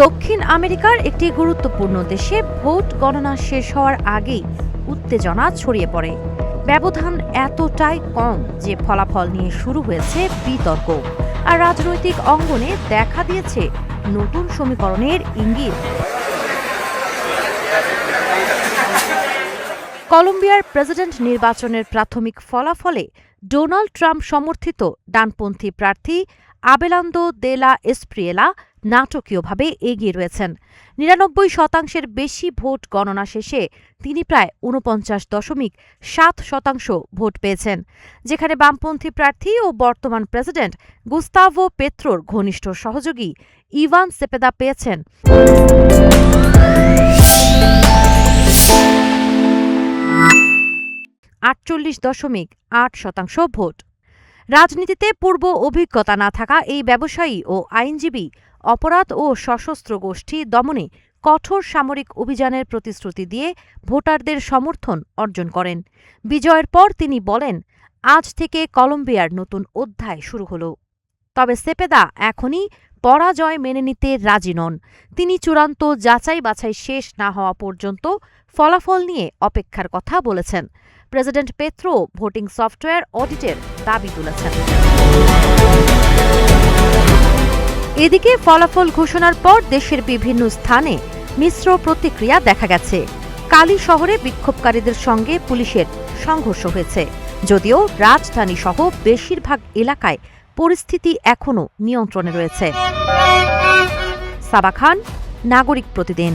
দক্ষিণ আমেরিকার একটি গুরুত্বপূর্ণ দেশে ভোট গণনা শেষ হওয়ার আগেই উত্তেজনা ছড়িয়ে পড়ে। ব্যবধান এতটাই কম যে ফলাফল নিয়ে শুরু হয়েছে বিতর্ক, আর রাজনৈতিক অঙ্গনে দেখা দিয়েছে নতুন সমীকরণের ইঙ্গিত। কলম্বিয়ার প্রেসিডেন্ট নির্বাচনের প্রাথমিক ফলাফলে ডোনাল্ড ট্রাম্প সমর্থিত ডানপন্থী প্রার্থী আবেলান্দো দে লা এসপ্রিয়েলা নাটকীয়ভাবে এগিয়ে রয়েছেন। ৯৯% বেশি ভোট গণনা শেষে তিনি প্রায় ৪৯.৭% ভোট পেয়েছেন, যেখানে বামপন্থী প্রার্থী ও বর্তমান প্রেসিডেন্ট গুস্তাভো পেত্রোর ঘনিষ্ঠ সহযোগী ইভান সেপেদা পেয়েছেন ৪৮.৮% ভোট। রাজনীতিতে পূর্ব অভিজ্ঞতা না থাকা এই ব্যবসায়ী ও আইনজীবী অপরাধ ও সশস্ত্র গোষ্ঠী দমনে কঠোর সামরিক অভিযানের প্রতিশ্রুতি দিয়ে ভোটারদের সমর্থন অর্জন করেন। বিজয়ের পর তিনি বলেন, আজ থেকে কলম্বিয়ার নতুন অধ্যায় শুরু হল। তবে সেপেদা এখনই পরাজয় মেনে নিতে রাজি নন। তিনি চূড়ান্ত যাচাই বাছাই শেষ না হওয়া পর্যন্ত ফলাফল নিয়ে অপেক্ষার কথা বলেছেন। প্রেসিডেন্ট পেত্রো ভোটিং সফটওয়্যার অডিটের দাবি তুলেছেন। এদিকে ফলাফল ঘোষণার পর দেশের বিভিন্ন স্থানে মিশ্র প্রতিক্রিয়া দেখা গেছে। কালি শহরে বিক্ষোভকারীদের সঙ্গে পুলিশের সংঘর্ষ হয়েছে, যদিও রাজধানী সহ বেশিরভাগ এলাকায় পরিস্থিতি এখনও নিয়ন্ত্রণে রয়েছে। সাবা খান, নাগরিক প্রতিদিন।